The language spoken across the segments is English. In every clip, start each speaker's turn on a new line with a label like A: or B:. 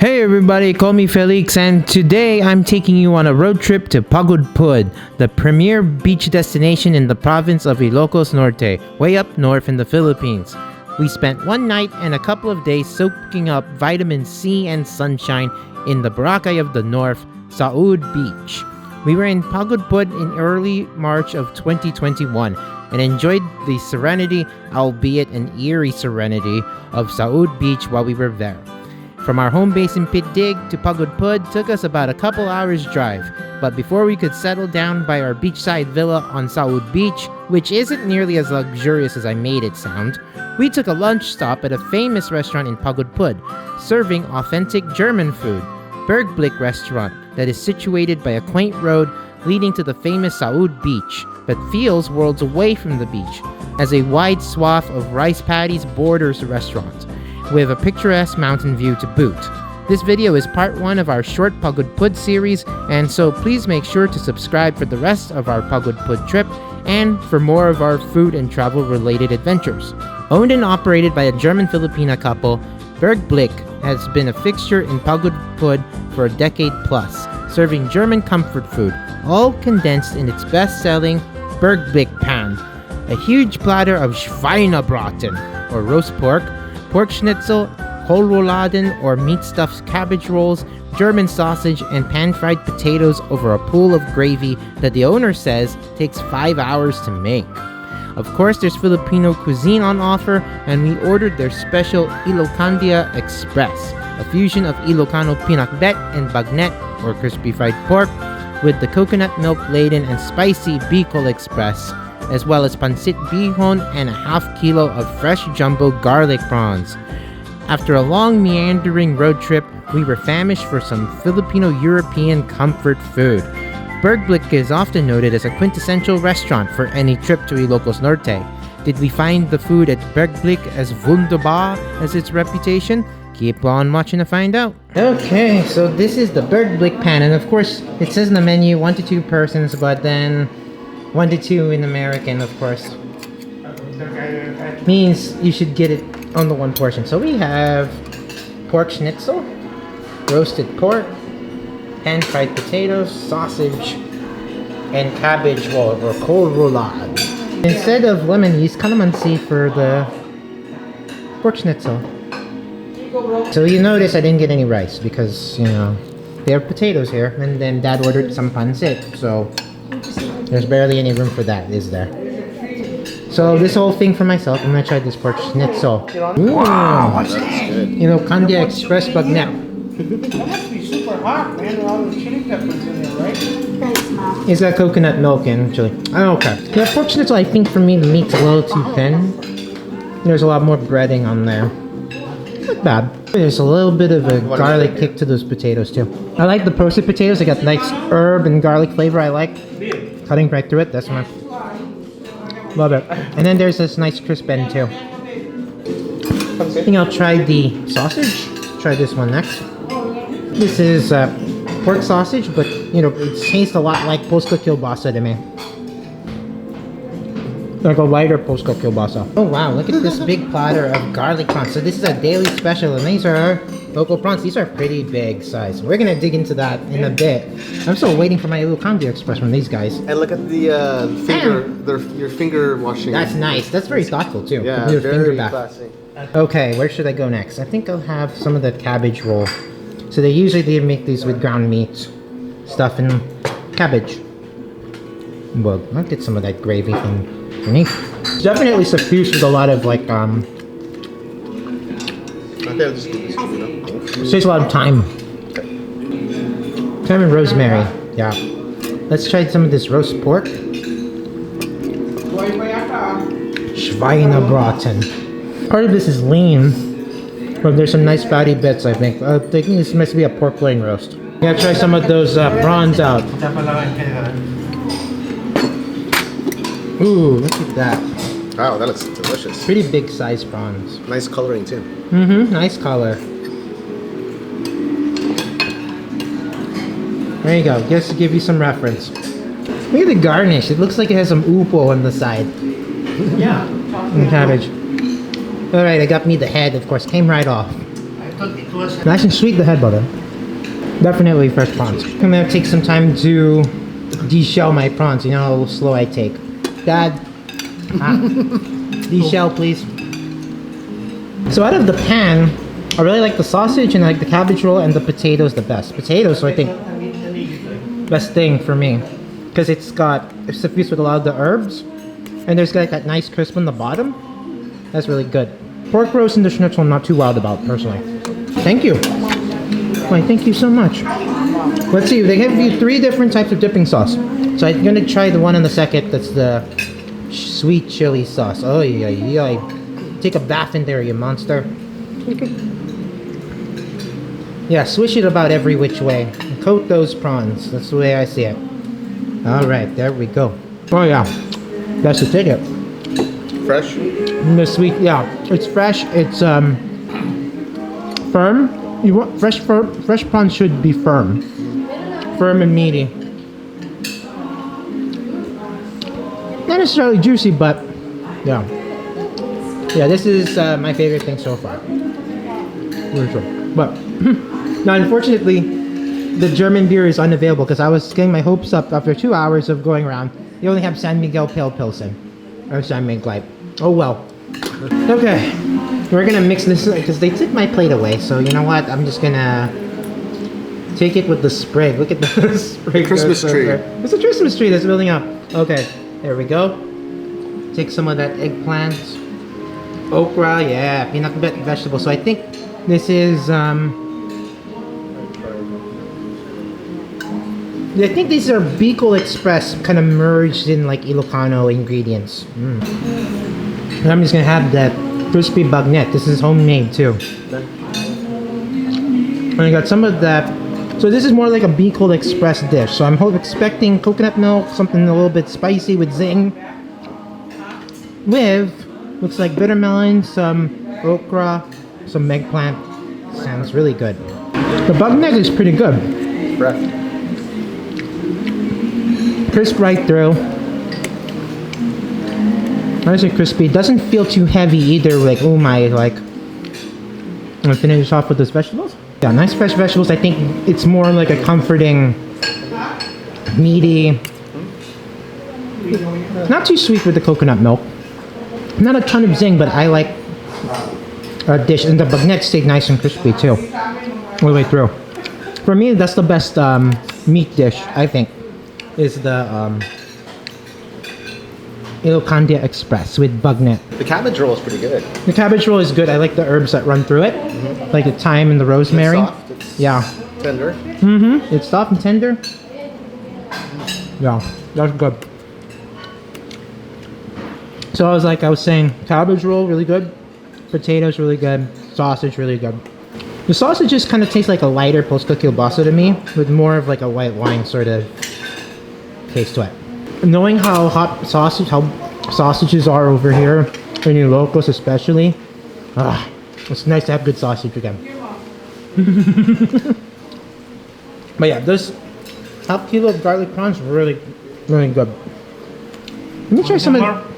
A: Hey everybody, call me Felix, and today I'm taking you on a road trip to Pagudpud, the premier beach destination in the province of Ilocos Norte, way up north in the Philippines. We spent one night and a couple of days soaking up vitamin C and sunshine in the Boracay of the North, Saud Beach. We were in Pagudpud in early March of 2021 and enjoyed the serenity, albeit an eerie serenity, of Saud Beach while we were there. From our home base in Piddig to Pagudpud took us about a couple hours drive, but before we could settle down by our beachside villa on Saud Beach, which isn't nearly as luxurious as I made it sound, we took a lunch stop at a famous restaurant in Pagudpud, serving authentic German food, Bergblick Restaurant, that is situated by a quaint road leading to the famous Saud Beach, but feels worlds away from the beach, as a wide swath of rice paddies borders the restaurant, with a picturesque mountain view to boot. This video is part 1 of our short Pagudpud series, and so please make sure to subscribe for the rest of our Pagudpud trip and for more of our food and travel related adventures. Owned and operated by a German-Filipino couple, Bergblick has been a fixture in Pagudpud for a decade plus, serving German comfort food, all condensed in its best-selling Bergblick Pan, a huge platter of schweinebraten, or roast pork schnitzel, kohlrouladen or meat-stuffed cabbage rolls, German sausage, and pan-fried potatoes over a pool of gravy that the owner says takes 5 hours to make. Of course, there's Filipino cuisine on offer, and we ordered their special Ilocandia Express, a fusion of Ilocano pinakbet and bagnet, or crispy fried pork, with the coconut milk-laden and spicy Bicol Express, as well as pancit bihon and a ½ kilo of fresh jumbo garlic prawns. After a long meandering road trip, we were famished for some Filipino-European comfort food. Bergblick is often noted as a quintessential restaurant for any trip to Ilocos Norte. Did we find the food at Bergblick as wunderbar as its reputation? Keep on watching to find out. Okay, so this is the Bergblick Pan, and of course, it says in the menu 1 to 2 persons, but then 1 to 2 in American, of course. Means you should get it on the 1 portion. So we have pork schnitzel, roasted pork, pan-fried potatoes, sausage, and cabbage or kohlrouladen. Instead of lemon, use calamansi for the pork schnitzel. So you notice I didn't get any rice because, they have potatoes here, and then Dad ordered some pancit, so there's barely any room for that, is there? So this whole thing for myself, I'm gonna try this pork schnitzel.
B: Wow, that's good.
A: Ilocandia Express bagnet.
B: That must be super hot, man, with all the chili peppers in there, right?
A: Is that coconut milk in chili? Oh, okay. Yeah, pork schnitzel, I think for me the meat's a little too thin. There's a lot more breading on there. Not bad. There's a little bit of a garlic kick to those potatoes too. I like the roasted potatoes. They got nice herb and garlic flavor. I like cutting right through it. That's my love it. And then there's this nice crisp end too. I think I'll try the sausage. Try this one next. This is pork sausage, but it tastes a lot like Polska kielbasa to me. Like a lighter Polska kielbasa. Oh wow, look at this big platter of garlic prawns. So this is a daily special, and these are local prawns. These are pretty big size. We're gonna dig into that in a bit. I'm still waiting for my Ilocandia Express from these guys.
C: And look at the your finger washing.
A: That's nice. That's very thoughtful too.
C: Yeah,
A: your
C: very
A: finger back.
C: classy.
A: Okay, where should I go next? I think I'll have some of the cabbage roll. So they usually make these with ground meat, stuff, and cabbage. Well, I'll get some of that gravy thing. It's definitely suffused with a lot of like it takes a lot of thyme and rosemary. Yeah. Let's try some of this roast pork. Schweinebraten. Part of this is lean, but there's some nice fatty bits, I think. I think this must be a pork loin roast. Yeah, try some of those prawns out. Ooh, look at that.
C: Wow, that looks delicious.
A: Pretty big size prawns.
C: Nice coloring too.
A: Nice color. There you go, just to give you some reference. Look at the garnish. It looks like it has some upo on the side.
B: Yeah.
A: And cabbage. Alright, I got me the head, of course. Came right off. Nice and sweet, the head butter. Definitely fresh prawns. I'm gonna take some time to de-shell my prawns. You know how slow I take. Dad, de-shell please. So out of the pan, I really like the sausage and I like the cabbage roll, and the potatoes the best. Potatoes, so I think, best thing for me. Because it's suffused with a lot of the herbs. And there's like that nice crisp on the bottom. That's really good. Pork roast and the schnitzel I'm not too wild about, personally. Thank you. Why, thank you so much. Let's see, they give you 3 different types of dipping sauce. So I'm gonna try the one on the second, that's the sweet chili sauce. Oh yeah, yeah. Take a bath in there, you monster. Yeah, swish it about every which way. And coat those prawns. That's the way I see it. Alright, there we go. Oh yeah, that's the ticket.
C: Fresh?
A: The sweet, yeah. It's fresh, it's firm. You want fresh prawns should be firm. Firm and meaty. Not necessarily juicy, but yeah. Yeah, this is my favorite thing so far. For sure. But now, unfortunately, the German beer is unavailable because I was getting my hopes up after 2 hours of going around. They only have San Miguel Pale Pilsen or San Miguel Light. Oh well. Okay, we're gonna mix this because they took my plate away. So you know what? I'm just gonna take it with the sprig. Look at the sprig.
C: Christmas tree.
A: It's a Christmas tree that's building up. Okay, there we go. Take some of that eggplant. Okra, yeah, peanut butter vegetable. So I think this is I think these are Bicol Express kind of merged in like Ilocano ingredients. And I'm just gonna have that crispy bagnet. This is homemade too. And I got some of that. So this is more like a Bicol Express dish. So I'm expecting coconut milk, something a little bit spicy with zing. With looks like bitter melon, some okra, some eggplant. Sounds really good. The bagnet is pretty good.
C: Fresh.
A: Crisp right through. Nice and crispy. Doesn't feel too heavy either. Like, oh my, like. I'm gonna finish off with those vegetables. Yeah, nice fresh vegetables. I think it's more like a comforting, meaty. Not too sweet with the coconut milk. Not a ton of zing, but I like a dish. And the bagnet stayed nice and crispy too. All the way through. For me, that's the best meat dish, I think. Is the Ilocos Express with bagnet.
C: The cabbage roll is pretty good.
A: The cabbage roll is good. I like the herbs that run through it. Like the thyme and the rosemary.
C: It's soft. It's
A: yeah.
C: Tender.
A: It's soft and tender. Yeah, that's good. So I was saying, cabbage roll, really good. Potatoes, really good. Sausage, really good. The sausage just kind of tastes like a lighter post kielbasa to me, with more of like a white wine sort of taste to it. Knowing how sausages are over here in Ilocos especially, it's nice to have good sausage again. But yeah, this half kilo of garlic prawns really, really good. Let me try some of.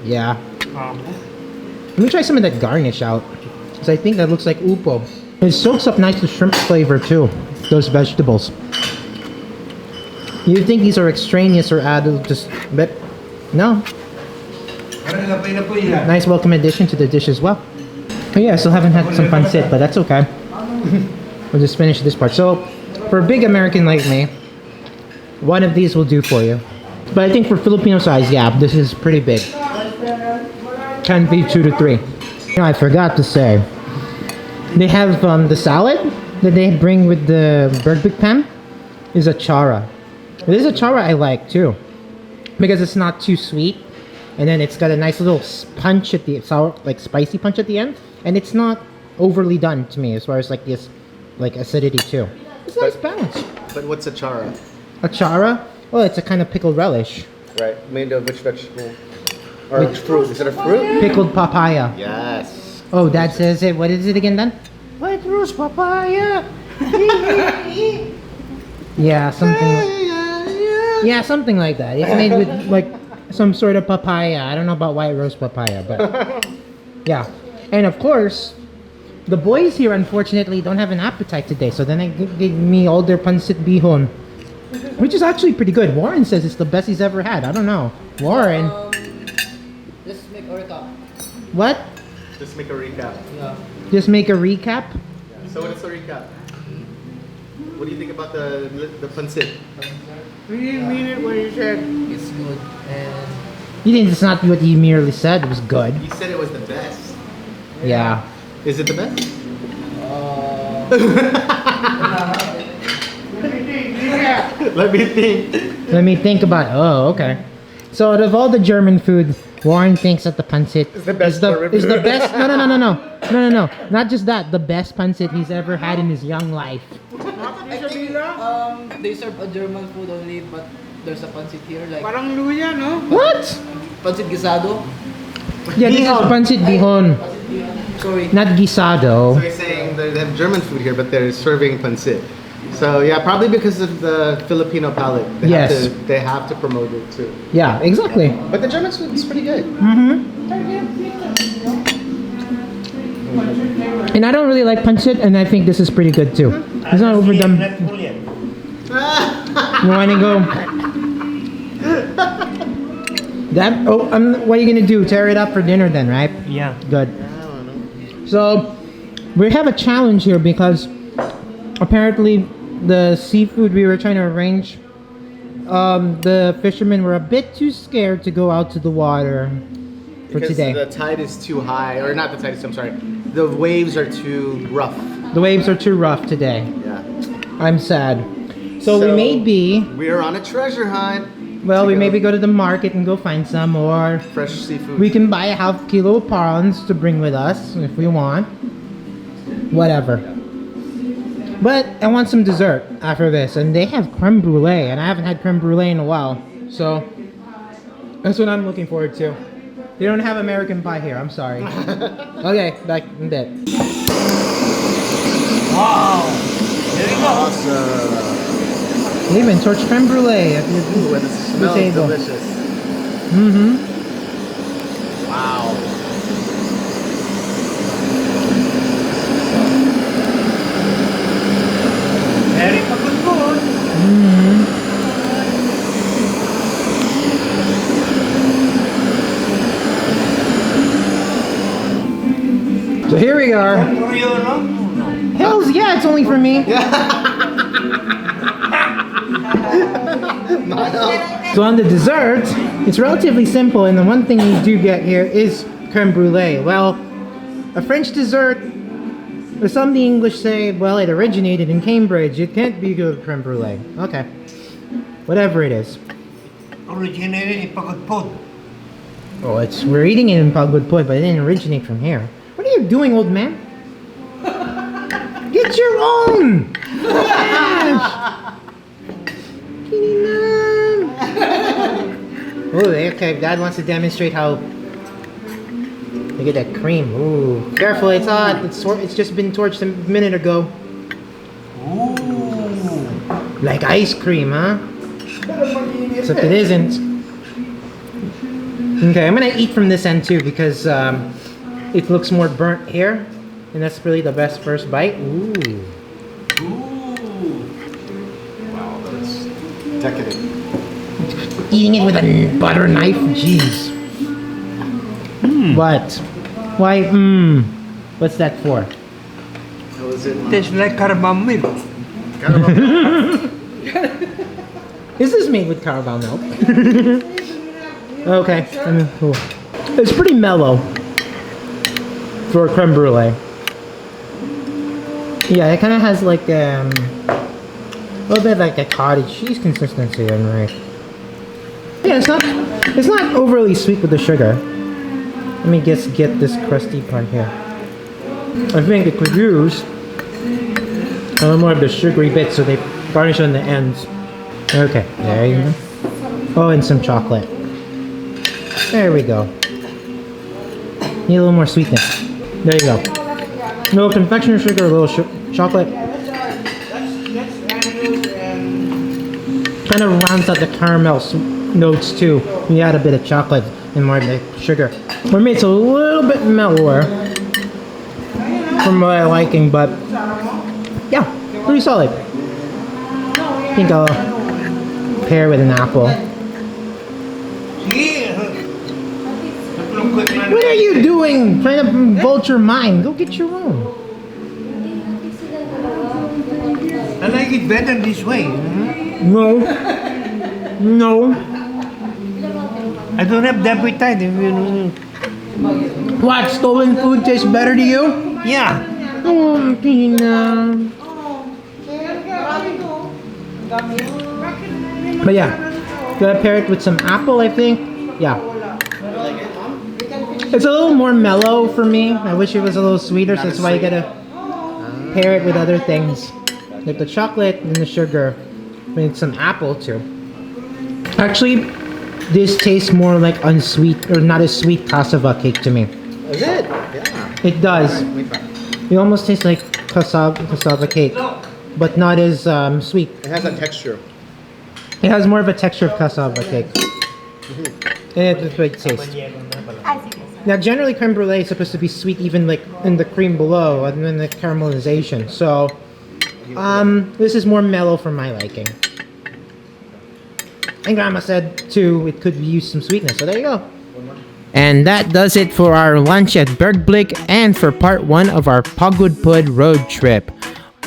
A: Yeah. Let me try some of that garnish out, because I think that looks like upo. It soaks up nice the shrimp flavor too. Those vegetables. You think these are extraneous or added just, but no. Nice welcome addition to the dish as well. Oh yeah, I still haven't had some pancit, but that's okay. We'll just finish this part. So, for a big American like me, one of these will do for you. But I think for Filipino size, yeah, this is pretty big. Can be 2 to 3. You know, I forgot to say, they have the salad that they bring with the Bergblick Pan is a chara. This is a chara I like too, because it's not too sweet, and then it's got a nice little punch at the sour, like spicy punch at the end, and it's not overly done to me as far as like this, like acidity too. It's a nice balance.
C: But what's a chara?
A: A chara? Well, it's a kind of pickled relish.
C: Right. Made of which vegetable? Or which fruit? Is it a fruit?
A: Pickled papaya.
C: Yes.
A: Oh, Dad says it. What is it again, Dan? White rose papaya. Yeah, something. Yeah, something like that. It's made with like some sort of papaya. I don't know about white rose papaya, but yeah. And of course, The boys here, unfortunately, don't have an appetite today, so then they gave me all their pancit bihon, which is actually pretty good. Warren says it's the best he's ever had. I don't know. Warren.
D: Just make a recap.
A: What?
C: Just make a recap.
D: Yeah.
A: Just make a recap?
C: So what is the recap? What do you think about the pancit?
B: We didn't mean it when you said.
D: It's good and
A: You think it's not what you merely said? It was good.
C: You said it was the best.
A: Yeah.
C: Is it the best? Let me think.
A: Let me think about. Oh, okay. So out of all the German food, Warren thinks that the pancit
C: It's the best
A: is the best. No. Not just that. The best pancit he's ever had in his young life.
D: I think they serve a German food only, but there's a pancit here like
B: Parang luya, no?
A: What?
D: pancit guisado.
A: Yeah, this is pancit bihon,
D: Sorry.
A: not guisado.
C: So you're saying they have German food here, but they're serving pancit. So yeah, probably because of the Filipino palate.
A: Yes.
C: They have to promote it too.
A: Yeah, exactly.
C: But the German food is pretty good.
A: And I don't really like pancit, and I think this is pretty good too. It's not overdone. You want to go? That? Oh, what are you gonna do? Tear it up for dinner then, right?
B: Yeah.
A: Good. So we have a challenge here because apparently the seafood we were trying to arrange, the fishermen were a bit too scared to go out to the water for
C: Because
A: today.
C: the tide is too high, or not the tide. I'm sorry. The waves are too rough.
A: The waves are too rough today.
C: Yeah.
A: I'm sad. So we may be,
C: We are on a treasure hunt.
A: well,
C: to
A: we
C: go
A: maybe go to the market and go find some, or
C: fresh seafood.
A: we can buy a half kilo of prawns to bring with us if we want. Whatever. But I want some dessert after this, and they have creme brulee, and I haven't had creme brulee in a while, so that's what I'm looking forward to. They don't have American pie here. I'm sorry. Okay, back in a bit.
B: Wow. There you go.
C: Awesome.
A: They even torch creme brulee at
C: Ooh, and it smells
A: table.
C: delicious.
A: Mm-hmm.
C: Wow.
B: Very Pagudpud.
A: So here we are.
B: Oreo, no?
A: Hells yeah, it's only for me. So on the dessert, it's relatively simple, and the one thing you do get here is creme brulee. Well, a French dessert, or some the English say, well, it originated in Cambridge. It can't be good creme brulee. Okay. Whatever it is.
B: Originated in Pagudpud.
A: Oh, we're eating it in Pagudpud, but it didn't originate from here. What are you doing, old man? Get your own! Gosh! Oh, okay. Dad wants to demonstrate how. Look at that cream. Ooh, careful! It's hot. It's just been torched a minute ago.
B: Ooh.
A: Like ice cream, huh? Except it isn't. Okay, I'm gonna eat from this end too because it looks more burnt here, and that's really the best first bite. Ooh.
C: Wow, that's decadent.
A: Eating it with a butter knife? Jeez. What? Why? What's that for?
C: How is it?
B: Tastes like caramel milk.
A: Is this made with caramel milk? Okay. Cool. It's pretty mellow for a creme brulee. Yeah, it kind of has like a little bit like a cottage cheese consistency, right? Yeah, it's not overly sweet with the sugar. Let me just get this crusty part here. I think it could use a little more of the sugary bits, so they garnish on the ends. Okay, there you go. Oh, and some chocolate. There we go. Need a little more sweetness. There you go. A little confectioner sugar, a little chocolate. Kind of rounds out the caramel notes too. We add a bit of chocolate and more of the sugar. What makes it a little bit mellower from my liking, but yeah, pretty solid. I think I'll pair with an apple. What are you doing? Trying to vulture mine. Go get your own.
B: I like it better this way.
A: No. No.
B: I don't have the appetite. If you...
A: What? Stolen food tastes better to you?
B: Yeah.
A: Oh, Pina. But yeah, gotta pair it with some apple, I think. Yeah. It's a little more mellow for me. I wish it was a little sweeter, so that's why you gotta pair it with other things. Like the chocolate and the sugar. With some apple too. Actually, this tastes more like unsweet, or not as sweet cassava cake to me.
C: Is it? Yeah.
A: It does.
C: Let me try.
A: It almost tastes like cassava cake, but not as sweet.
C: It has a texture.
A: It has more of a texture of cassava cake. And it's a good taste. Now, generally, creme brulee is supposed to be sweet, even like in the cream below, and then the caramelization. So, this is more mellow for my liking. And Grandma said too, it could use some sweetness. So there you go. And that does it for our lunch at Bergblick and for part 1 of our Pagudpud road trip.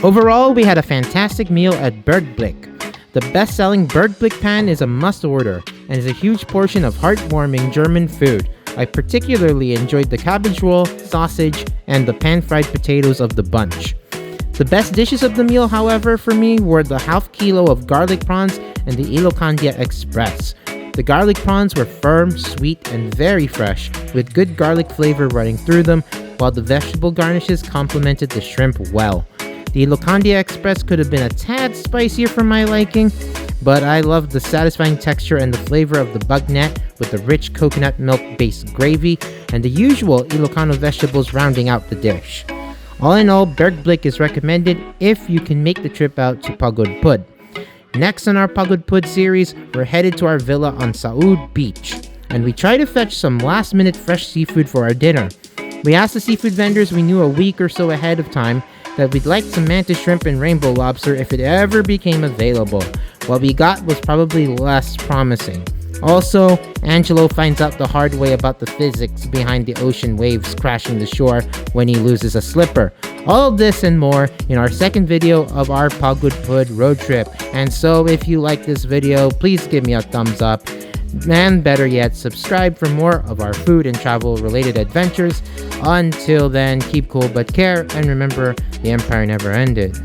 A: Overall, we had a fantastic meal at Bergblick. The best-selling Bergblick Pan is a must-order and is a huge portion of heartwarming German food. I particularly enjoyed the cabbage roll, sausage, and the pan-fried potatoes of the bunch. The best dishes of the meal, however, for me were the half kilo of garlic prawns and the Ilocos Express. The garlic prawns were firm, sweet, and very fresh, with good garlic flavor running through them, while the vegetable garnishes complemented the shrimp well. The Ilocos Express could have been a tad spicier for my liking, but I loved the satisfying texture and the flavor of the bagnet with the rich coconut milk-based gravy and the usual Ilocano vegetables rounding out the dish. All in all, Bergblick is recommended if you can make the trip out to Pagudpud. Next on our Pagudpud series, we're headed to our villa on Saud Beach, and we try to fetch some last-minute fresh seafood for our dinner. We asked the seafood vendors we knew a week or so ahead of time that we'd like some mantis shrimp and rainbow lobster if it ever became available. What we got was probably less promising. Also, Angelo finds out the hard way about the physics behind the ocean waves crashing the shore when he loses a slipper. All of this and more in our second video of our Pagudpud road trip. And so if you like this video, please give me a thumbs up. And better yet, subscribe for more of our food and travel related adventures. Until then, keep cool but care, and remember, the empire never ended.